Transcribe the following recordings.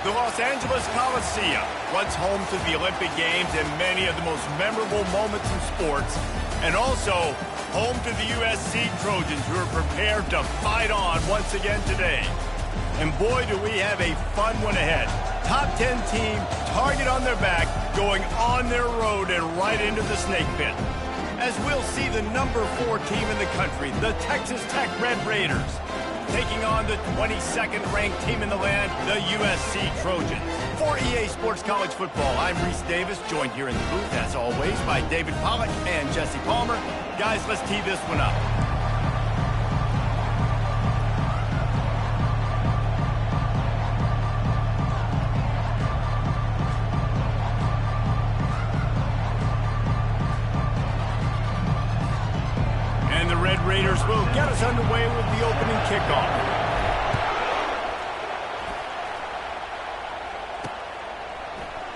The Los Angeles Coliseum, once home to the Olympic Games and many of the most memorable moments in sports, and also home to the USC Trojans, who are prepared to fight on once again today. And boy, do we have a fun one ahead. Top 10 team, target on their back, going on their road and right into the snake pit. As we'll see the number 4 team in the country, the Texas Tech Red Raiders, taking on the 22nd ranked team in the land, the USC Trojans. For EA Sports College Football, I'm Reese Davis, joined here in the booth, as always, by David Pollack and Jesse Palmer. Guys, let's tee this one up. And the Red Raiders will get us underway with the opening kickoff.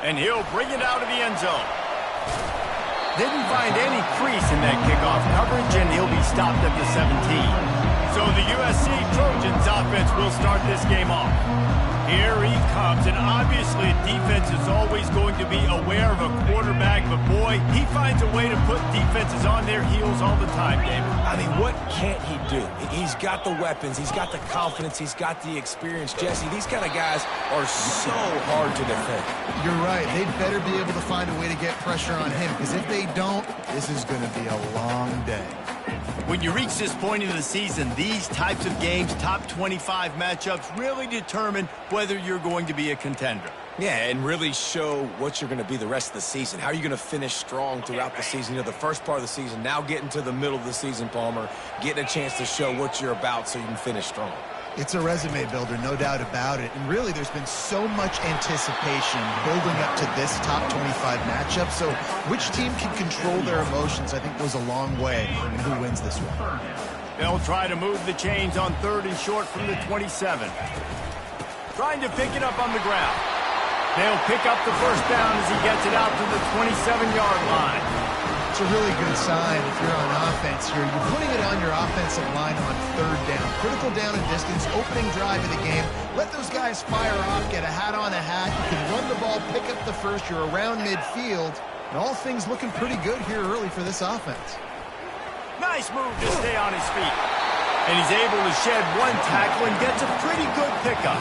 And he'll bring it out of the end zone. Didn't find any crease in that kickoff coverage, and he'll be stopped at the 17. So the USC Trojans offense will start this game off. Here he comes, and obviously defense is always going to be aware of a quarterback, but boy, he finds a way to put defenses on their heels all the time, David. I mean, what can't he do? He's got the weapons, he's got the confidence, he's got the experience. Jesse, these kind of guys are so hard to defend. You're right. They'd better be able to find a way to get pressure on him, because if they don't, this is going to be a long day. When you reach this point in the season, these types of games, top 25 matchups, really determine whether you're going to be a contender. Yeah, and really show what you're going to be the rest of the season. How are you going to finish strong throughout the season? You know, the first part of the season, now getting to the middle of the season, Palmer, getting a chance to show what you're about so you can finish strong. It's a resume builder, no doubt about it. And really, there's been so much anticipation building up to this top 25 matchup. So which team can control their emotions, I think, goes a long way in who wins this one. They'll try to move the chains on 3rd and short from the 27. Trying to pick it up on the ground. They'll pick up the first down as he gets it out to the 27-yard line. It's a really good sign if you're on offense here. You're putting it on your offensive line on 3rd down. Critical down and distance, opening drive of the game. Let those guys fire off, get a hat on a hat. You can run the ball, pick up the first. You're around midfield. And all things looking pretty good here early for this offense. Nice move to stay on his feet. And he's able to shed one tackle and gets a pretty good pickup.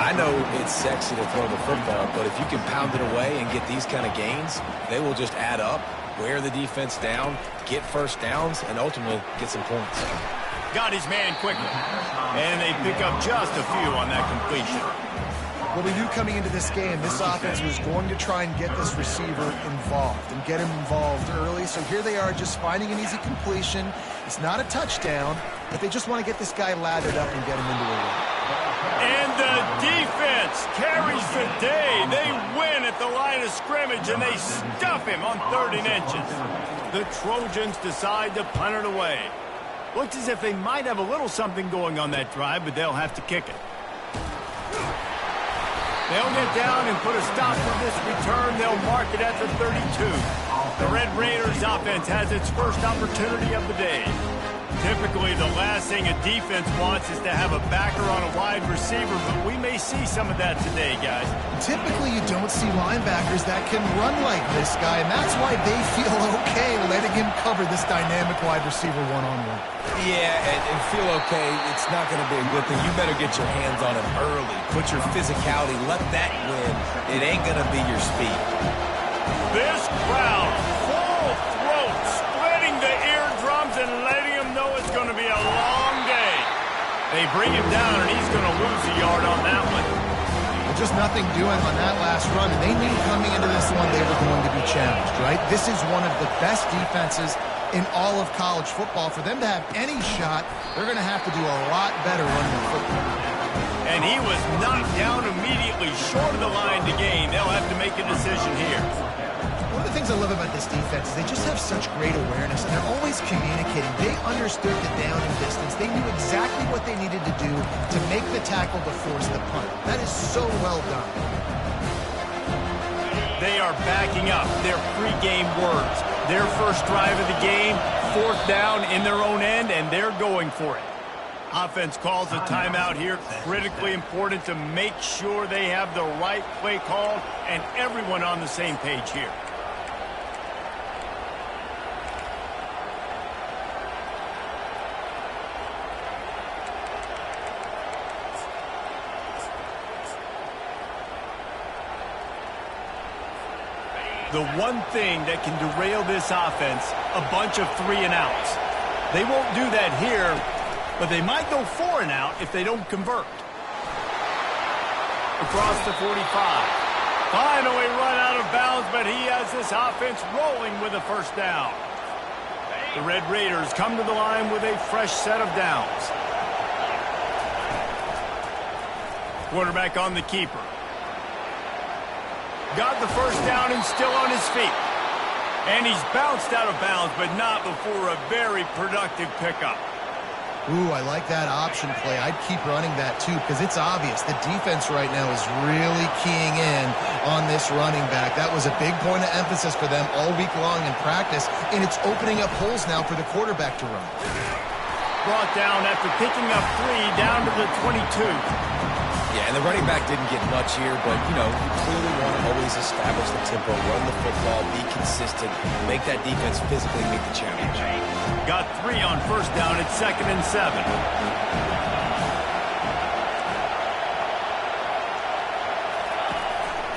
I know it's sexy to throw the football, but if you can pound it away and get these kind of gains, they will just add up, wear the defense down, get first downs, and ultimately get some points. Got his man quickly. And they pick up just a few on that completion. Well, we knew coming into this game, this offense was going to try and get this receiver involved and get him involved early. So here they are just finding an easy completion. It's not a touchdown, but they just want to get this guy lathered up and get him into a run. And the defense carries the day. They win at the line of scrimmage, and they stuff him on 3rd and inches. The Trojans decide to punt it away. Looks as if they might have a little something going on that drive, but they'll have to kick it. They'll get down and put a stop to this return. They'll mark it at the 32. The Red Raiders offense has its first opportunity of the day. Typically, the last thing a defense wants is to have a backer on a wide receiver, but we may see some of that today, guys. Typically, you don't see linebackers that can run like this guy, and that's why they feel okay letting him cover this dynamic wide receiver one-on-one. Yeah, and feel okay, it's not going to be a good thing. You better get your hands on him early. Put your physicality, let that win. It ain't going to be your speed. This crowd, full throat, splitting the eardrums and letting him know it's going to be a long day. They bring him down, and he's going to lose a yard on that one. Just nothing doing on that last run, and they knew coming into this one they were going to be challenged, right? This is one of the best defenses in all of college football. For them to have any shot, they're going to have to do a lot better running the football. And he was knocked down immediately short of the line to gain. They'll have to make a decision here. One of the things I love about this defense is they just have such great awareness, and they're always communicating. They understood the down and distance. They knew exactly what they needed to do to make the tackle to force the punt. That is so well done. They are backing up their pregame words. Their first drive of the game, 4th down in their own end, and they're going for it. Offense calls a timeout here. Critically important to make sure they have the right play called and everyone on the same page here. The one thing that can derail this offense, a bunch of 3 and outs. They won't do that here, but they might go 4 and out if they don't convert. Across the 45. Finally run out of bounds, but he has this offense rolling with a first down. The Red Raiders come to the line with a fresh set of downs. Quarterback on the keeper. Got the first down and still on his feet. And he's bounced out of bounds, but not before a very productive pickup. Ooh, I like that option play. I'd keep running that too because it's obvious the defense right now is really keying in on this running back. That was a big point of emphasis for them all week long in practice, and it's opening up holes now for the quarterback to run. Brought down after picking up 3 down to the 22. Yeah, and the running back didn't get much here, but, you know, you clearly want to always establish the tempo, run the football, be consistent, make that defense physically meet the challenge. Got 3 on first down at 2nd and 7.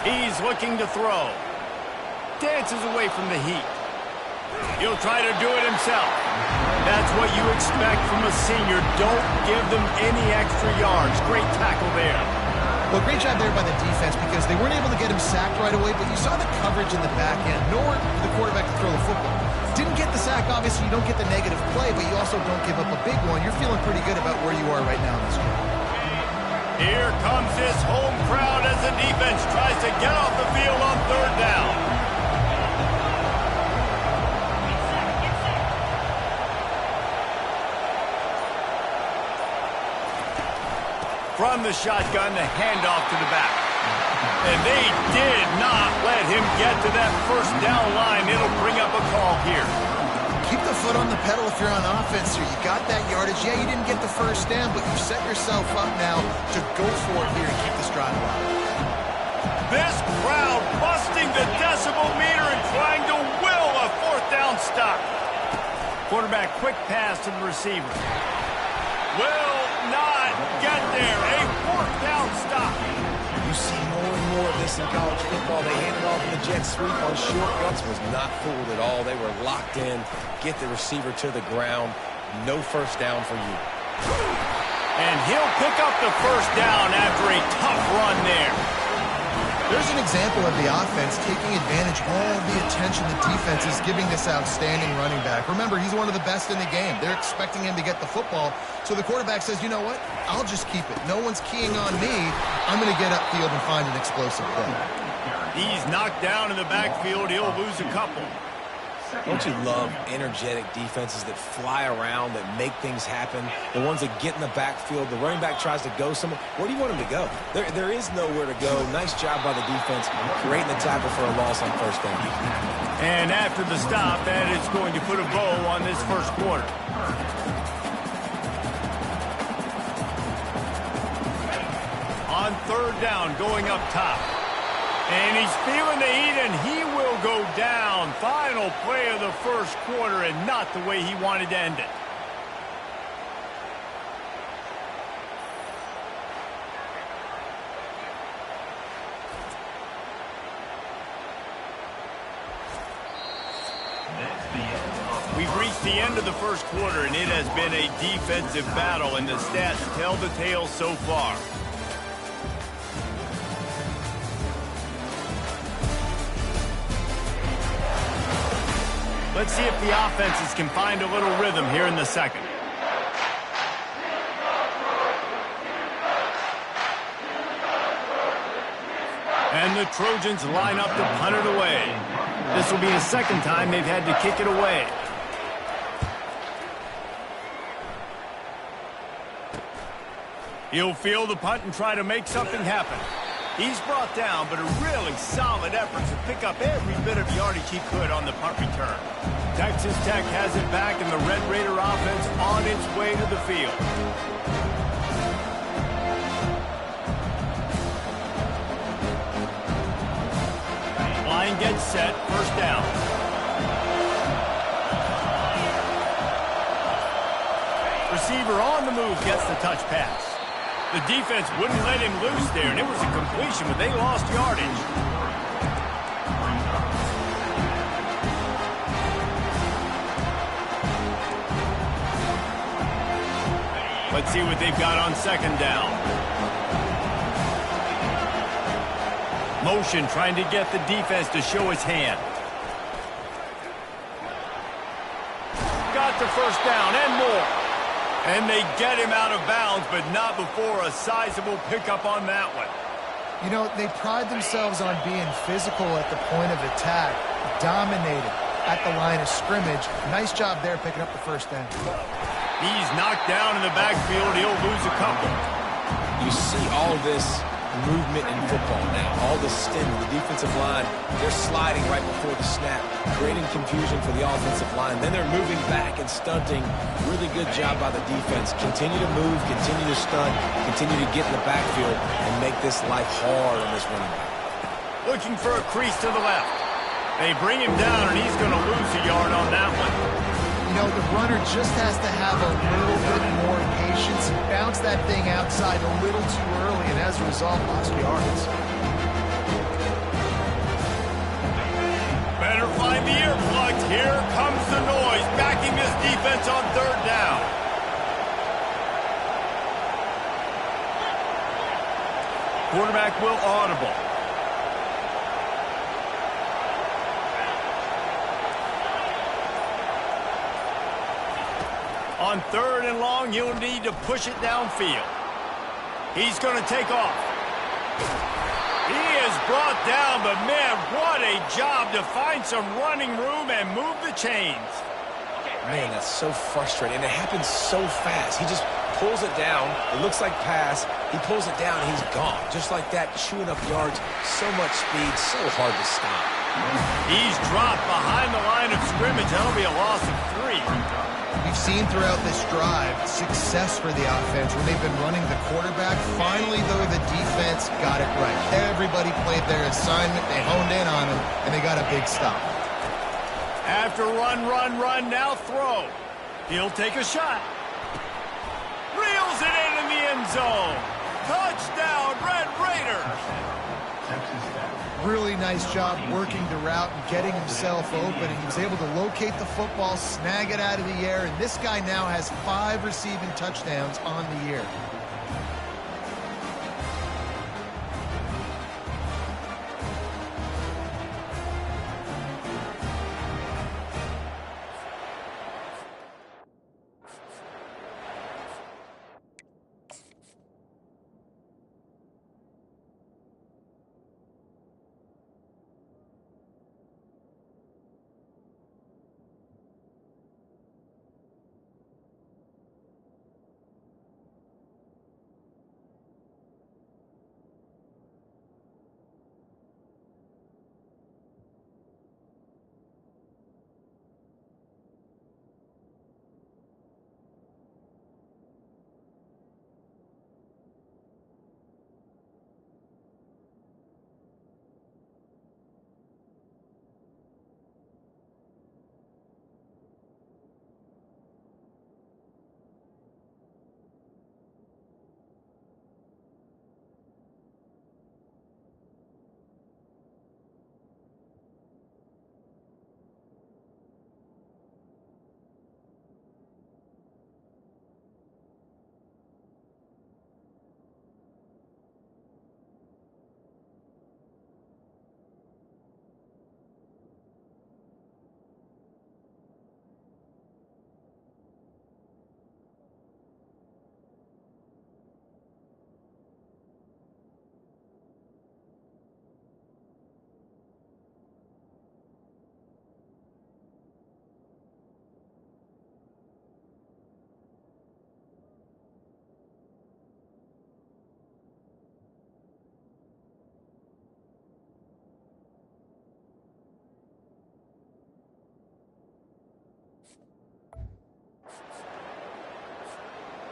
He's looking to throw. Dances away from the heat. He'll try to do it himself. That's what you expect from a senior. Don't give them any extra yards. Great tackle there. Well, great job there by the defense because they weren't able to get him sacked right away, but you saw the coverage in the back end. Nowhere for the quarterback to throw the football. Didn't get the sack, obviously. You don't get the negative play, but you also don't give up a big one. You're feeling pretty good about where you are right now in this game. Here comes his home crowd as the defense tries to get off the field on 3rd down. From the shotgun, the handoff to the back. And they did not let him get to that first down line. It'll bring up a call here. Keep the foot on the pedal if you're on offense here. You got that yardage. Yeah, you didn't get the first down, but you set yourself up now to go for it here and keep this drive alive. This crowd busting the decibel meter and trying to will a 4th down stop. Quarterback quick pass to the receiver. Will not get there. A 4th down stop. You see more and more of this in college football. They hand it off in the jet sweep on short runs. Was not fooled at all. They were locked in. Get the receiver to the ground. No first down for you. And he'll pick up the first down after a tough run there. There's an example of the offense taking advantage of all the attention the defense is giving this outstanding running back. Remember, he's one of the best in the game. They're expecting him to get the football. So the quarterback says, you know what? I'll just keep it. No one's keying on me. I'm going to get upfield and find an explosive play. He's knocked down in the backfield. He'll lose a couple. Don't you love energetic defenses that fly around, that make things happen? The ones that get in the backfield, the running back tries to go somewhere. Where do you want him to go? There is nowhere to go. Nice job by the defense, creating the tackle for a loss on first down. And after the stop, that is going to put a bow on this first quarter. On 3rd down, going up top. And he's feeling the heat, and he will go down. Final play of the first quarter, and not the way he wanted to end it. We've reached the end of the first quarter, and it has been a defensive battle, and the stats tell the tale so far. Let's see if the offenses can find a little rhythm here in the second. And the Trojans line up to punt it away. This will be the second time they've had to kick it away. He'll field the punt and try to make something happen. He's brought down, but a really solid effort to pick up every bit of yardage he could on the punt return. Texas Tech has it back, and the Red Raider offense on its way to the field. Line gets set, first down. Receiver on the move gets the touch pass. The defense wouldn't let him loose there, and it was a completion, but they lost yardage. Let's see what they've got on second down. Motion trying to get the defense to show his hand. Got the first down and more. And they get him out of bounds, but not before a sizable pickup on that one. You know, they pride themselves on being physical at the point of attack, dominated at the line of scrimmage. Nice job there picking up the first down. He's knocked down in the backfield. He'll lose a couple. You see all this movement in football now. All the stint, the defensive line, they're sliding right before the snap, creating confusion for the offensive line. Then they're moving back and stunting. Really good job by the defense. Continue to move, continue to stunt, continue to get in the backfield and make this life hard on this running back. Looking for a crease to the left. They bring him down, and he's going to lose a yard on that one. You know, the runner just has to have a little bit more patience. Bounce that thing outside a little too early, and as a result, lost yards. Better find the earplugs. Here comes the noise, backing this defense on third down. Quarterback will audible. On third and long, you'll need to push it downfield. He's going to take off. He is brought down, but man, what a job to find some running room and move the chains. Man, that's so frustrating. And it happens so fast. He just pulls it down. It looks like pass. He pulls it down, and he's gone. Just like that, chewing up yards. So much speed, so hard to stop. He's dropped behind the line of scrimmage. That'll be a loss of 3. We've seen throughout this drive success for the offense when they've been running the quarterback. Finally, though, the defense got it right. Everybody played their assignment. They honed in on him, and they got a big stop. After run, now throw. He'll take a shot. Reels it in the end zone. Touchdown, Red Raiders. Really nice job working the route and getting himself open, and he was able to locate the football, snag it out of the air, and this guy now has 5 receiving touchdowns on the year.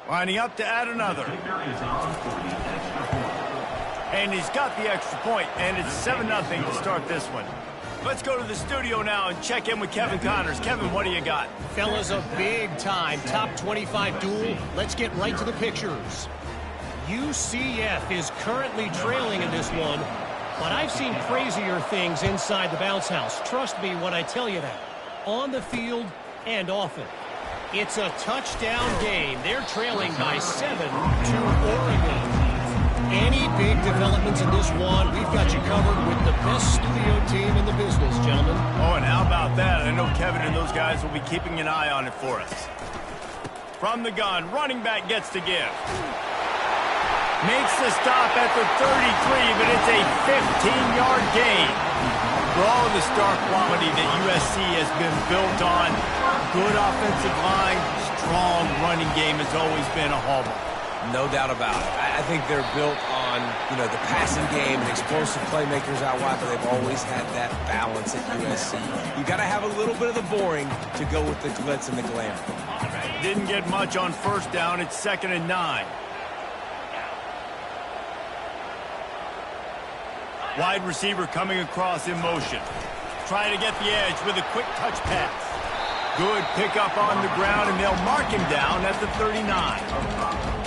Lining up to add another. And he's got the extra point, and it's 7-0 to start this one. Let's go to the studio now and check in with Kevin Connors. Kevin, what do you got? Fellas, a big-time top 25 duel. Let's get right to the pictures. UCF is currently trailing in this one, but I've seen crazier things inside the bounce house. Trust me when I tell you that. On the field and off it. It's a touchdown game. They're trailing by 7 to Oregon. Any big developments in this one, we've got you covered with the best studio team in the business, gentlemen. Oh, and how about that? I know Kevin and those guys will be keeping an eye on it for us. From the gun, running back gets to give. Makes the stop at the 33, but it's a 15-yard gain. For all of the star quality that USC has been built on, good offensive line, strong running game has always been a hallmark. No doubt about it. I think they're built on, the passing game and explosive playmakers out wide, but they've always had that balance at USC. You got to have a little bit of the boring to go with the glitz and the glamour. Didn't get much on first down. It's 2nd and 9. Wide receiver coming across in motion. Trying to get the edge with a quick touch pass. Good pickup on the ground, and they'll mark him down at the 39.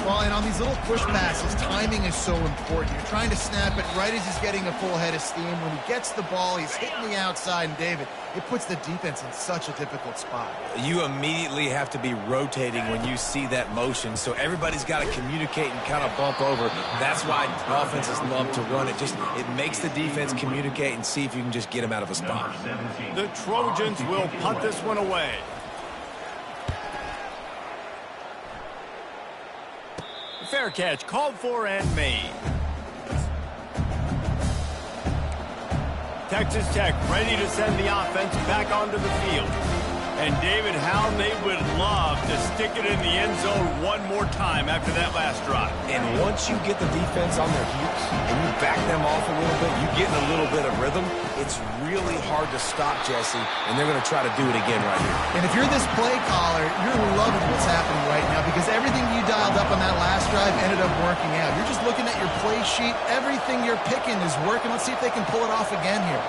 Well, and on these little push passes, timing is so important. You're trying to snap it right as he's getting a full head of steam. When he gets the ball, he's hitting the outside, and David, it puts the defense in such a difficult spot. You immediately have to be rotating when you see that motion, so everybody's got to communicate and kind of bump over. That's why offenses love to run it. It makes the defense communicate and see if you can just get him out of a spot. The Trojans will punt this one away. Fair catch, called for and made. Texas Tech ready to send the offense back onto the field. And David, how they would love to stick it in the end zone one more time after that last drive. And once you get the defense on their heels and you back them off a little bit, you get in a little bit of rhythm, it's really hard to stop, Jesse, and they're going to try to do it again right here. And if you're this play caller, you're loving what's happening right now because everything you dialed up on that last drive ended up working out. You're just looking at your play sheet. Everything you're picking is working. Let's see if they can pull it off again here.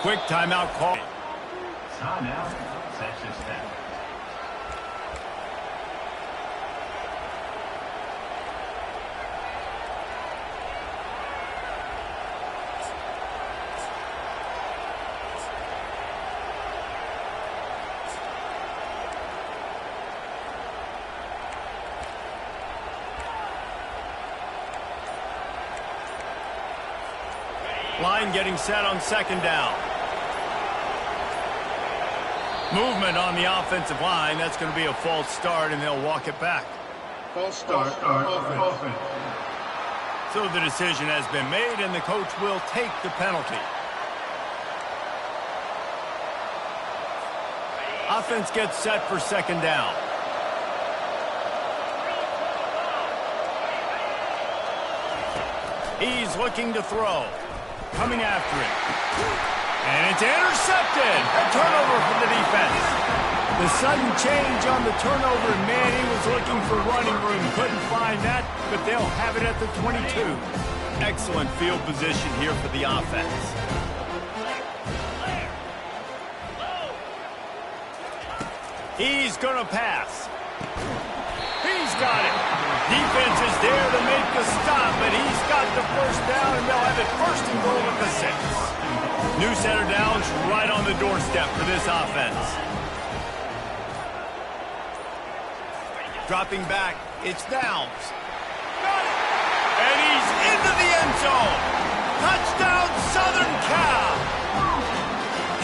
Quick timeout call. Timeout, Texas Tech. Line getting set on 2nd down. Movement on the offensive line. That's going to be a false start, and they'll walk it back. False start, offense. So the decision has been made, and the coach will take the penalty. Offense gets set for 2nd down. He's looking to throw. Coming after it. And it's intercepted. A turnover for the defense. The sudden change on the turnover, man, he was looking for running room. Couldn't find that, but they'll have it at the 22. Excellent field position here for the offense. He's going to pass. He's got it. Defense is there to make the stop, but he's got the first down, and they'll have it 1st and goal at the 6. New center downs right on the doorstep for this offense. Dropping back, it's Downs. Got it! And he's into the end zone. Touchdown, Southern Cal!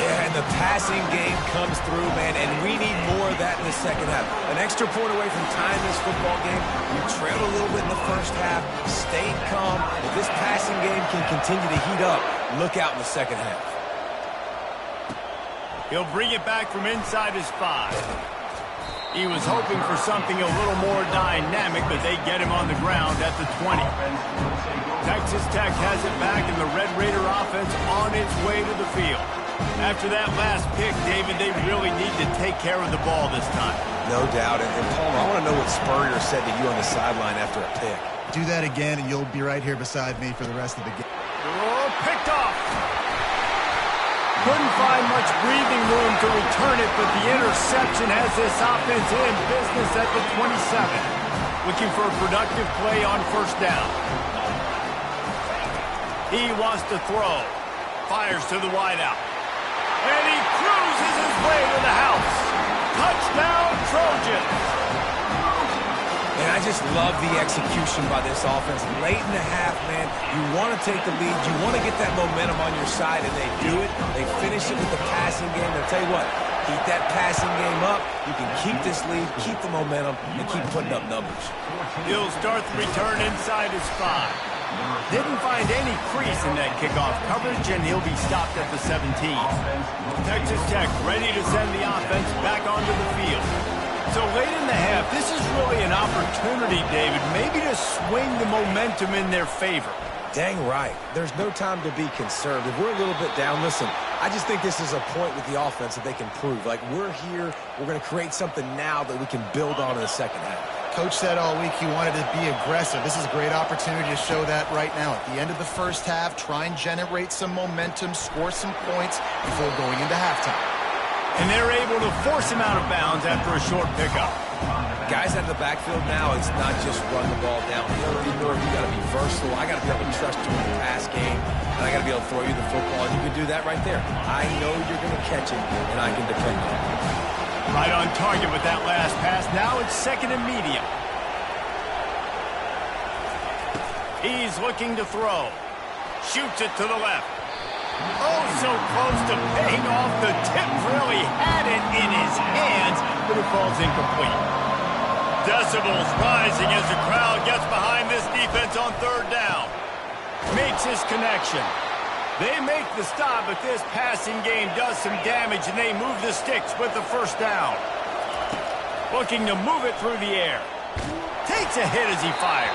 Yeah, and the passing game comes through, man, and we need more of that in the second half. An extra point away from tying this football game. You trailed a little bit in the first half, stayed calm. If this passing game can continue to heat up, look out in the second half. He'll bring it back from inside his 5. He was hoping for something a little more dynamic, but they get him on the ground at the 20. Texas Tech has it back, and the Red Raider offense on its way to the field. After that last pick, David, they really need to take care of the ball this time. No doubt. And Palmer, I want to know what Spurrier said to you on the sideline after a pick. Do that again, and you'll be right here beside me for the rest of the game. Oh, picked off. Couldn't find much breathing room to return it, but the interception has this offense in business at the 27. Looking for a productive play on first down. He wants to throw. Fires to the wideout. And he cruises his way to the house. Touchdown, Trojans. And I just love the execution by this offense. Late in the half, man, you want to take the lead. You want to get that momentum on your side, and they do it. They finish it with the passing game. I'll tell you what, keep that passing game up. You can keep this lead, keep the momentum, and keep putting up numbers. He'll start the return inside his 5. Didn't find any crease in that kickoff coverage, and he'll be stopped at the 17. Texas Tech ready to send the offense back onto the field. So late in the half, this is really an opportunity, David, maybe to swing the momentum in their favor. Dang right. There's no time to be conservative. We're a little bit down. Listen, I just think this is a point with the offense that they can prove. Like, we're here, we're going to create something now that we can build on in the second half. Coach said all week he wanted to be aggressive. This is a great opportunity to show that right now. At the end of the first half, try and generate some momentum, score some points before going into halftime. And they're able to force him out of bounds after a short pickup. Guys out of the backfield now, it's not just run the ball downhill anymore. You got to be versatile. I got to be able to trust you in the pass game, and I got to be able to throw you the football, and you can do that right there. I know you're going to catch it, and I can depend on it. Right on target with that last pass. Now it's second and medium. He's looking to throw. Shoots it to the left. Oh, so close to paying off. The tip really had it in his hands, but it falls incomplete. Decibels rising as the crowd gets behind this defense on third down. Makes his connection. They make the stop, but this passing game does some damage, and they move the sticks with the first down. Looking to move it through the air. Takes a hit as he fires.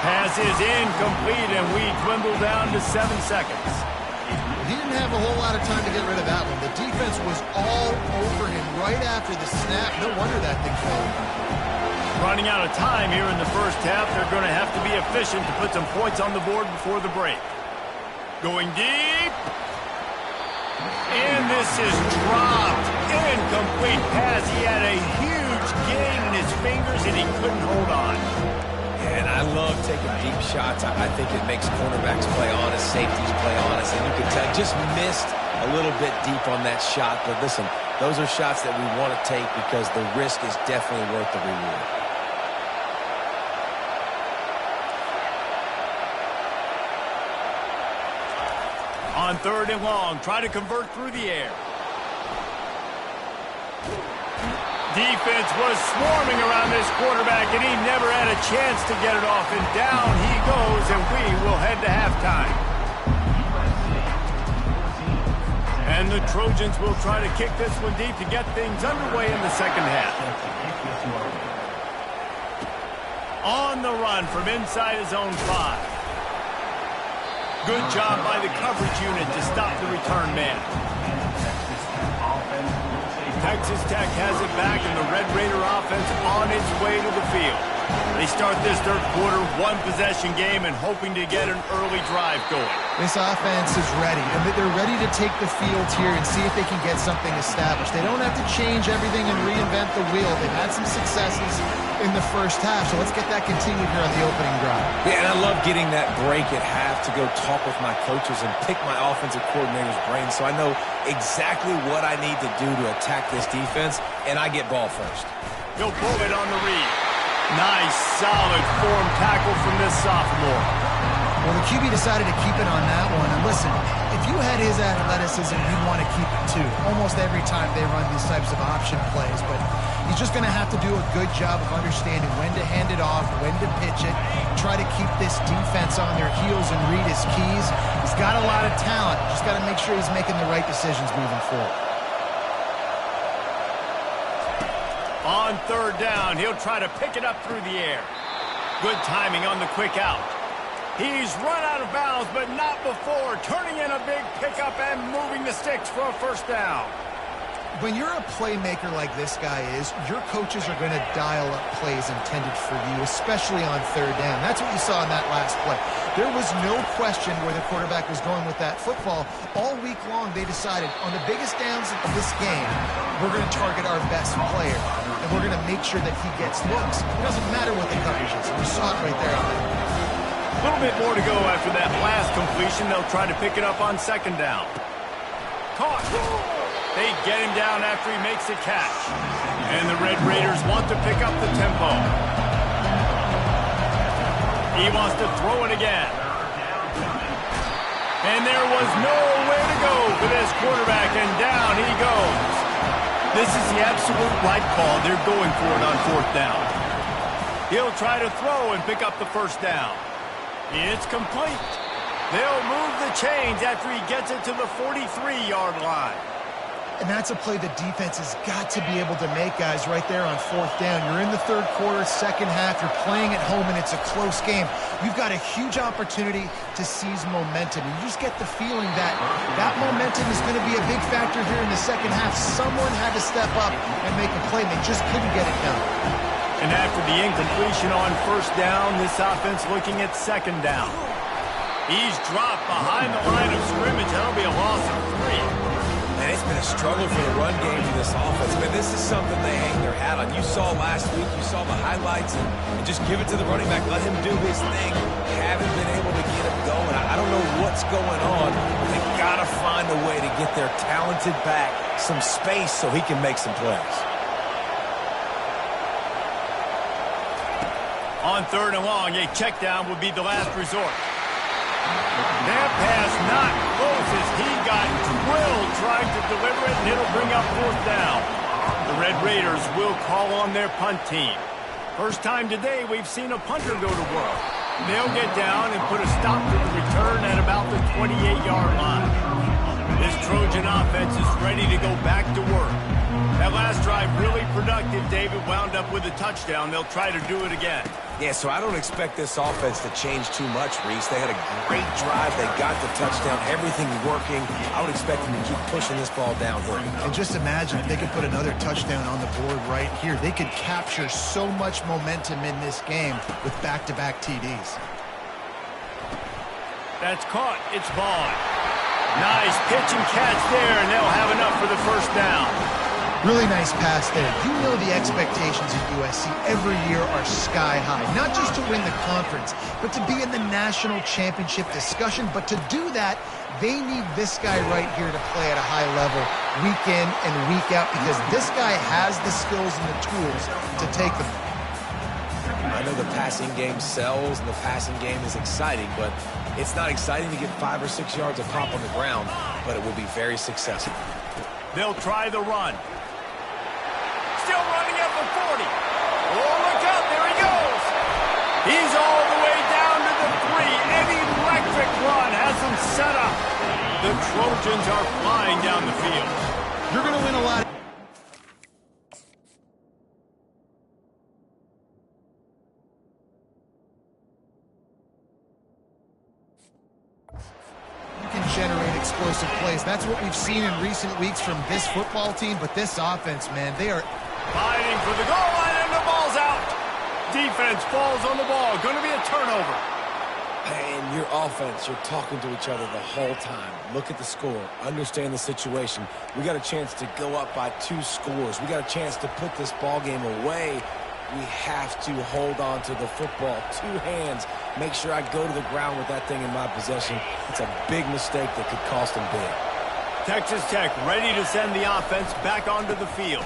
Pass is incomplete, and we dwindle down to 7 seconds. He didn't have a whole lot of time to get rid of that one. The defense was all over him right after the snap. No wonder that thing fell. Running out of time here in the first half. They're going to have to be efficient to put some points on the board before the break. Going deep. And this is dropped. Incomplete pass. He had a huge gain in his fingers, and he couldn't hold on. And I love taking deep shots. I think it makes cornerbacks play honest, safeties play honest, and you can tell just missed a little bit deep on that shot. But listen, those are shots that we want to take because the risk is definitely worth the reward. On third and long, try to convert through the air. Defense was swarming around this quarterback, and he never had a chance to get it off. And down he goes, and we will head to halftime. And the Trojans will try to kick this one deep to get things underway in the second half. On the run from inside his own 5. Good job by the coverage unit to stop the return man. Texas Tech has it back, and the Red Raider offense on its way to the field. They start this third quarter one-possession game and hoping to get an early drive going. This offense is ready. They're ready to take the field here and see if they can get something established. They don't have to change everything and reinvent the wheel. They've had some successes in the first half, so let's get that continued here on the opening drive. Yeah, and I love getting that break at half to go talk with my coaches and pick my offensive coordinator's brain so I know exactly what I need to do to attack this defense, and I get ball first. He'll pull it on the read. Nice, solid form tackle from this sophomore. Well, the QB decided to keep it on that one. And listen, if you had his athleticism, you'd want to keep it too. Almost every time they run these types of option plays. But he's just going to have to do a good job of understanding when to hand it off, when to pitch it, try to keep this defense on their heels and read his keys. He's got a lot of talent. Just got to make sure he's making the right decisions moving forward. On third down, he'll try to pick it up through the air. Good timing on the quick out. He's run out of bounds, but not before turning in a big pickup and moving the sticks for a first down. When you're a playmaker like this guy is, your coaches are going to dial up plays intended for you, especially on third down. That's what you saw in that last play. There was no question where the quarterback was going with that football. All week long, they decided on the biggest downs of this game, we're going to target our best player, and we're going to make sure that he gets looks. It doesn't matter what the coverage is. We saw it right there on that. A little bit more to go after that last completion. They'll try to pick it up on second down. Caught. They get him down after he makes a catch. And the Red Raiders want to pick up the tempo. He wants to throw it again. And there was nowhere to go for this quarterback, and down he goes. This is the absolute right call. They're going for it on fourth down. He'll try to throw and pick up the first down. It's complete. They'll move the chains after he gets it to the 43-yard line. And that's a play the defense has got to be able to make, guys, right there on fourth down. You're in the third quarter, second half. You're playing at home, and it's a close game. You've got a huge opportunity to seize momentum. You just get the feeling that that momentum is going to be a big factor here in the second half. Someone had to step up and make a play, and they just couldn't get it done. And after the incompletion on first down, this offense looking at second down. He's dropped behind the line of scrimmage. That'll be a loss of 3. And it's been a struggle for the run game for this offense. I mean, this is something they hang their hat on. You saw last week, you saw the highlights, and just give it to the running back. Let him do his thing. Haven't been able to get him going. I don't know what's going on, but they got to find a way to get their talented back some space so he can make some plays. On third and long, a check down would be the last resort. That pass not close as he got drilled trying to deliver it, and it'll bring up fourth down. The Red Raiders will call on their punt team. First time today we've seen a punter go to work. They'll get down and put a stop to the return at about the 28-yard line. This Trojan offense is ready to go back to work. That last drive really productive. David wound up with a touchdown. They'll try to do it again. Yeah, so I don't expect this offense to change too much, Reese. They had a great drive. They got the touchdown. Everything working. I would expect them to keep pushing this ball down here. And just imagine if they could put another touchdown on the board right here. They could capture so much momentum in this game with back-to-back TDs. That's caught. It's Vaughn. Nice pitch and catch there, and they'll have enough for the first down. Really nice pass there. You know the expectations at USC every year are sky high. Not just to win the conference, but to be in the national championship discussion. But to do that, they need this guy right here to play at a high level week in and week out, because this guy has the skills and the tools to take them. I know the passing game sells and the passing game is exciting, but it's not exciting to get 5 or 6 yards of pop on the ground, but it will be very successful. They'll try the run. Still running at the 40. Oh, look out. There he goes. He's all the way down to the 3. An electric run has him set up. The Trojans are flying down the field. You're going to win a lot. You can generate explosive plays. That's what we've seen in recent weeks from this football team. But this offense, man, they are fighting for the goal line, and the ball's out. Defense falls on the ball. Going to be a turnover. And your offense, you're talking to each other the whole time. Look at the score. Understand the situation. We got a chance to go up by 2 scores. We got a chance to put this ball game away. We have to hold on to the football. 2 hands. Make sure I go to the ground with that thing in my possession. It's a big mistake that could cost them big. Texas Tech ready to send the offense back onto the field.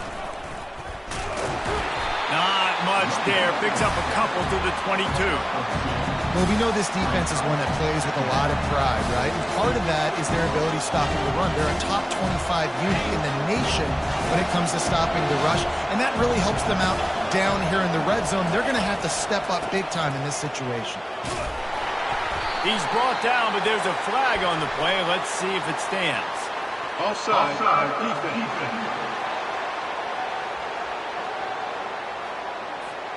Not much there. Picks up a couple to the 22. Well, we know this defense is one that plays with a lot of pride, right? And part of that is their ability stopping the run. They're a top 25 unit in the nation when it comes to stopping the rush, and that really helps them out down here in the red zone. They're going to have to step up big time in this situation. He's brought down, but there's a flag on the play. Let's see if it stands. Offside. Defense.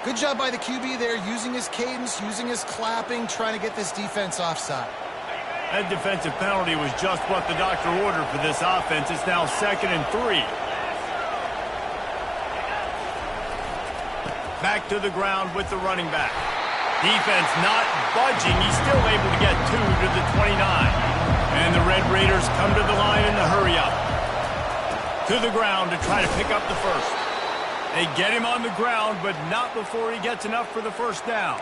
Good job by the QB there, using his cadence, using his clapping, trying to get this defense offside. That defensive penalty was just what the doctor ordered for this offense. It's now 2nd and 3. Back to the ground with the running back. Defense not budging. He's still able to get 2 to the 29. And the Red Raiders come to the line in the hurry-up. To the ground to try to pick up the first. They get him on the ground, but not before he gets enough for the first down.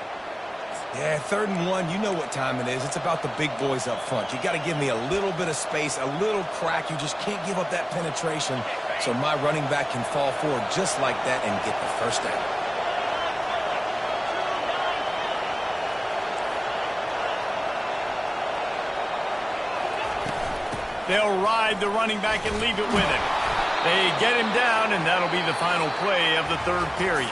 Yeah, 3rd and 1, you know what time it is. It's about the big boys up front. You got to give me a little bit of space, a little crack. You just can't give up that penetration so my running back can fall forward just like that and get the first down. They'll ride the running back and leave it with him. They get him down, and that'll be the final play of the 3rd period.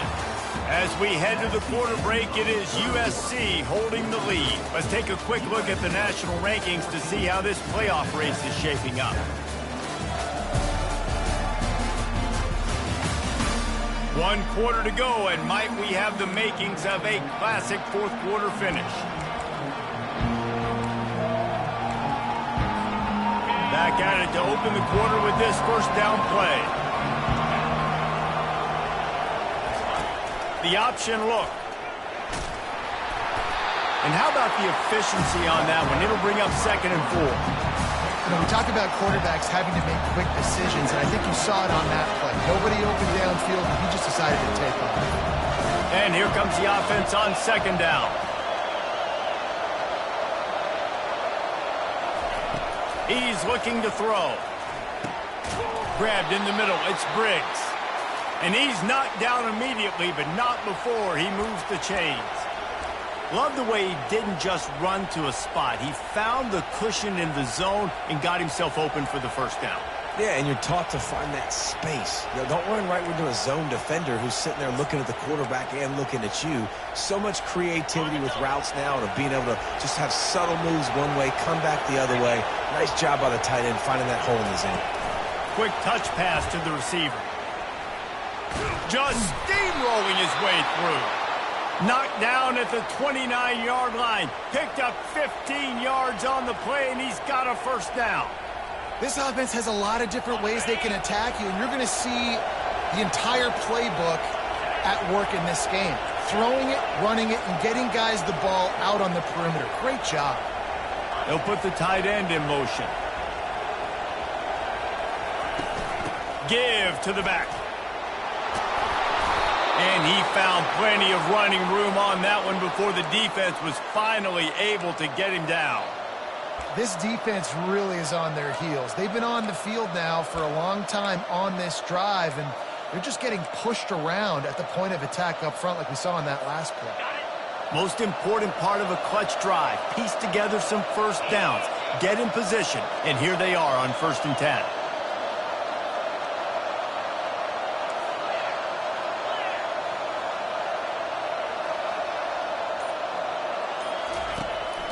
As we head to the quarter break, it is USC holding the lead. Let's take a quick look at the national rankings to see how this playoff race is shaping up. 1 quarter to go, and might we have the makings of a classic 4th quarter finish. Back at it to open the quarter with this first down play. The option look. And how about the efficiency on that one? It'll bring up 2nd and 4. You know, we talk about quarterbacks having to make quick decisions, and I think you saw it on that play. Nobody open downfield, and he just decided to take off. And here comes the offense on 2nd down. He's looking to throw. Grabbed in the middle. It's Briggs. And he's knocked down immediately, but not before he moves the chains. Love the way he didn't just run to a spot. He found the cushion in the zone and got himself open for the first down. Yeah, and you're taught to find that space. You know, don't run right into a zone defender who's sitting there looking at the quarterback and looking at you. So much creativity with routes now and of being able to just have subtle moves one way, come back the other way. Nice job by the tight end finding that hole in the zone. Quick touch pass to the receiver. Just steamrolling his way through. Knocked down at the 29-yard line. Picked up 15 yards on the play, and he's got a first down. This offense has a lot of different ways they can attack you, and you're going to see the entire playbook at work in this game. Throwing it, running it, and getting guys the ball out on the perimeter. Great job. They'll put the tight end in motion. Give to the back. And he found plenty of running room on that one before the defense was finally able to get him down. This defense really is on their heels. They've been on the field now for a long time on this drive, and they're just getting pushed around at the point of attack up front like we saw on that last play. Most important part of a clutch drive. Piece together some first downs. Get in position. And here they are on 1st and 10.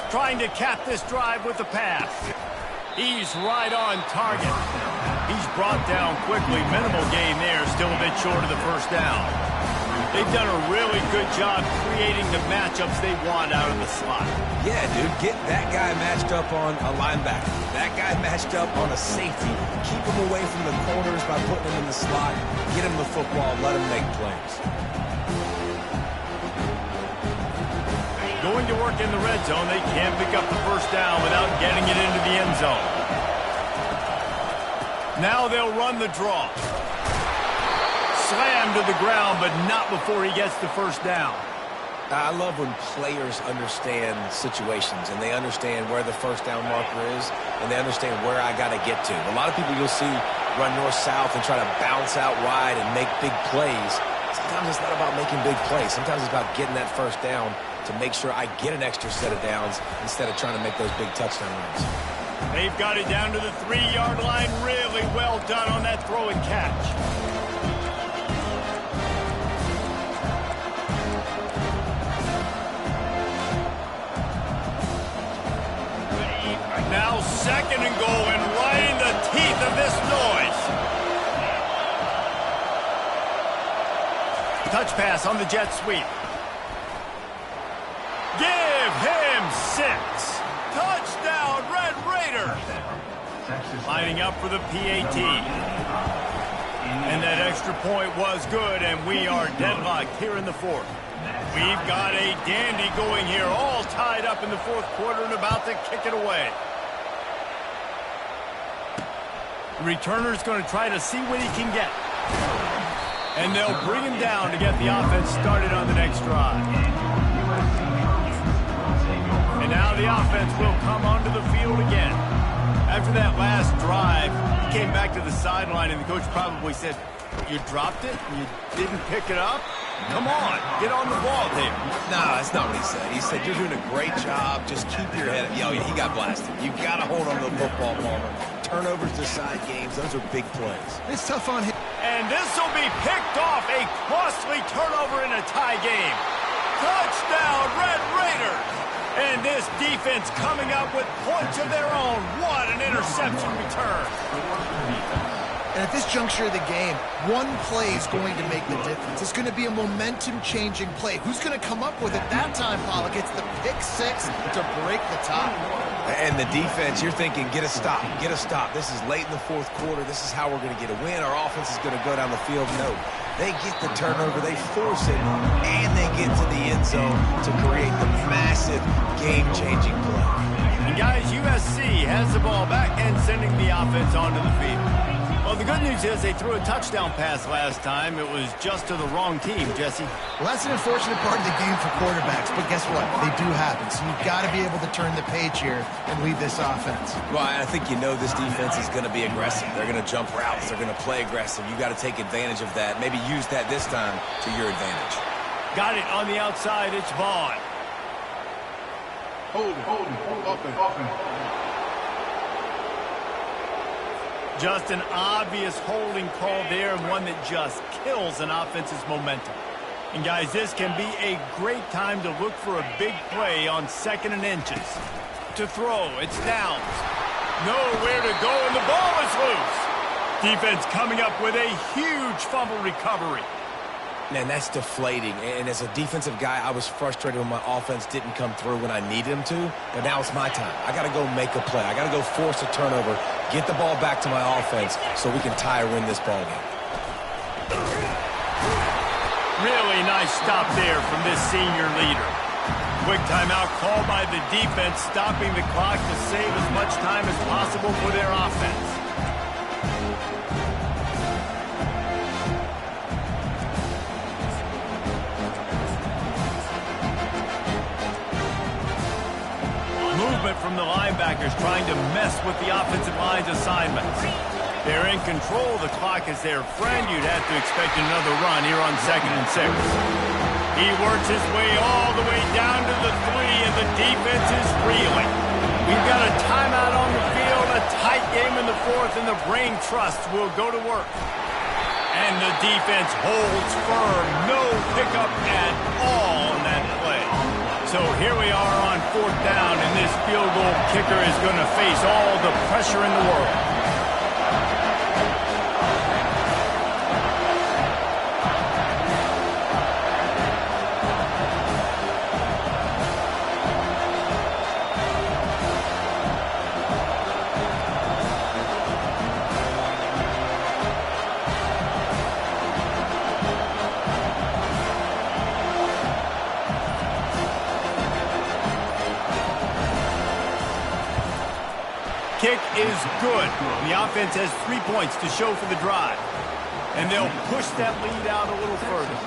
Trying to cap this drive with the pass. He's right on target. He's brought down quickly. Minimal gain there. Still a bit short of the first down. They've done a really good job creating the matchups they want out of the slot. Yeah, dude, get that guy matched up on a linebacker. That guy matched up on a safety. Keep him away from the corners by putting him in the slot. Get him the football. Let him make plays. Going to work in the red zone. They can't pick up the first down without getting it into the end zone. Now they'll run the draw. Slammed to the ground, but not before he gets the first down. I love when players understand situations and they understand where the first down marker is and they understand where I got to get to. A lot of people you'll see run north-south and try to bounce out wide and make big plays. Sometimes it's not about making big plays. Sometimes it's about getting that first down to make sure I get an extra set of downs instead of trying to make those big touchdown runs. They've got it down to the 3-yard line. Really well done on that throw and catch. Now 2nd and goal, and right in the teeth of this noise. pass on the jet sweep. Give him 6. Touchdown, Red Raiders. Lining up for the PAT. And that extra point was good, and we are deadlocked here in the fourth. We've got a dandy going here, all tied up in the fourth quarter and about to kick it away. The returner's going to try to see what he can get. And they'll bring him down to get the offense started on the next drive. And now the offense will come onto the field again. After that last drive, he came back to the sideline, and the coach probably said, "You dropped it? You didn't pick it up? Come on, get on the ball there." No, that's not what he said. He said, "You're doing a great job. Just keep your head up." Yeah, he got blasted. You've got to hold on to the football, Palmer. Turnovers decide games. Those are big plays. It's tough on him. And this will be picked off. A costly turnover in a tie game. Touchdown, Red Raiders. And this defense coming up with points of their own. What an interception return. And at this juncture of the game, one play is going to make the difference. It's going to be a momentum-changing play. Who's going to come up with it that time, Pollock? It's the pick 6 to break the tie. And the defense, you're thinking, get a stop, get a stop. This is late in the fourth quarter. This is how we're going to get a win. Our offense is going to go down the field. No, they get the turnover, they force it, and they get to the end zone to create the massive game-changing play. And guys, USC has the ball back and sending the offense onto the field. Well, the good news is they threw a touchdown pass last time. It was just to the wrong team, Jesse. Well, that's an unfortunate part of the game for quarterbacks, but guess what? They do happen. So you've got to be able to turn the page here and lead this offense. Well, I think you know this defense is going to be aggressive. They're going to jump routes. They're going to play aggressive. You've got to take advantage of that. Maybe use that this time to your advantage. Got it on the outside. It's Vaughn. Hold it, offense. Just an obvious holding call there, and one that just kills an offense's momentum. And guys, this can be a great time to look for a big play on 2nd and inches. To throw, it's downs. Nowhere to go, and the ball is loose. Defense coming up with a huge fumble recovery. Man, that's deflating. And as a defensive guy, I was frustrated when my offense didn't come through when I needed him to. But now it's my time. I got to go make a play. I got to go force a turnover, get the ball back to my offense so we can tie or win this ball game. Really nice stop there from this senior leader. Quick timeout called by the defense, stopping the clock to save as much time as possible for their offense. Movement from the linebackers trying to mess with the offensive line's assignments. They're in control. The clock is their friend. You'd have to expect another run here on 2nd and 6. He works his way all the way down to the 3, and the defense is reeling. We've got a timeout on the field, a tight game in the fourth, and the brain trust will go to work. And the defense holds firm. No pickup at all on that play. So here we are on 4th down, and this field goal kicker is going to face all the pressure in the world. Kick is good. The offense has 3 points to show for the drive. And they'll push that lead out a little further.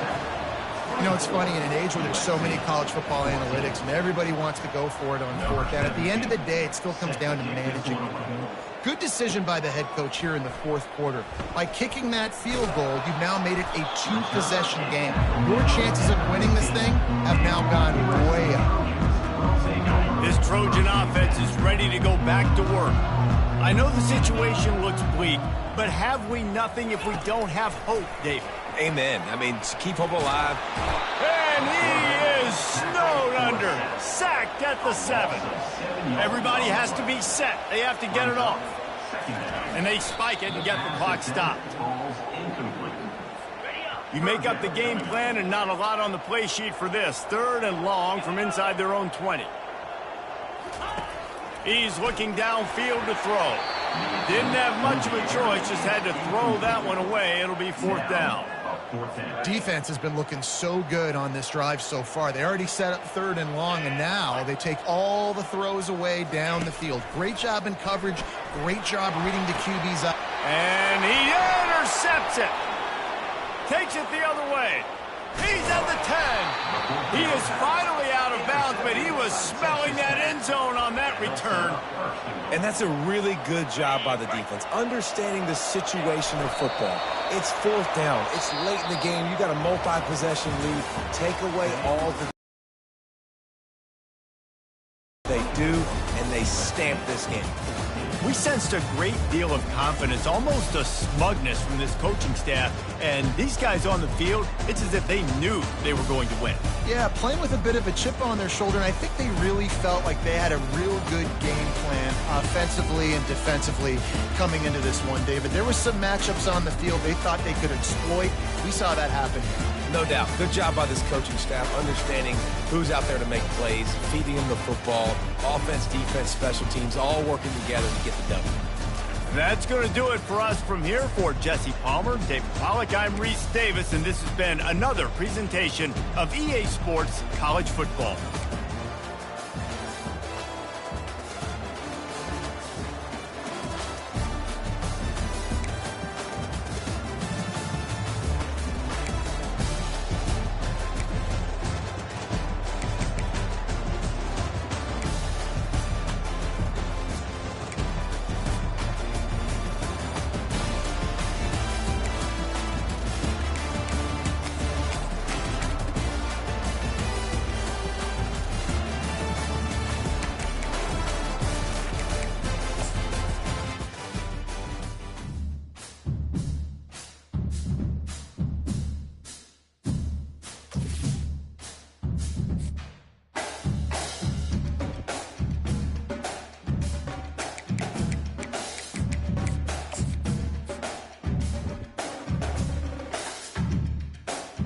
You know, it's funny, in an age where there's so many college football analytics and everybody wants to go for it on 4th down, at the end of the day, it still comes down to managing the game. Good decision by the head coach here in the 4th quarter. By kicking that field goal, you've now made it a 2-possession game. Your chances of winning this thing have now gone way up. This Trojan offense is ready to go back to work. I know the situation looks bleak, but have we nothing if we don't have hope, David? Amen. I mean, keep hope alive. And he is snowed under. Sacked at the 7. Everybody has to be set. They have to get it off. And they spike it and get the clock stopped. You make up the game plan and not a lot on the play sheet for this. 3rd and long from inside their own 20. He's looking downfield to throw. Didn't have much of a choice, just had to throw that one away. It'll be 4th down. Defense has been looking so good on this drive so far. They already set up 3rd and long, and now they take all the throws away down the field. Great job in coverage. Great job reading the QBs up. And he intercepts it. Takes it the other way. He's at the 10. He is finally out of bounds, but he was smelling that end zone on that return. And that's a really good job by the defense, understanding the situation of football. It's 4th down. It's late in the game. You got a multi-possession lead. Take away all the they do, and they stamp this game. We sensed a great deal of confidence, almost a smugness from this coaching staff. And these guys on the field, it's as if they knew they were going to win. Yeah, playing with a bit of a chip on their shoulder, and I think they really felt like they had a real good game plan offensively and defensively coming into this one, David. There were some matchups on the field they thought they could exploit. We saw that happen here. No doubt. Good job by this coaching staff, understanding who's out there to make plays, feeding them the football, offense, defense, special teams, all working together to get the W. That's going to do it for us from here. For Jesse Palmer, David Pollack, I'm Reese Davis, and this has been another presentation of EA Sports College Football.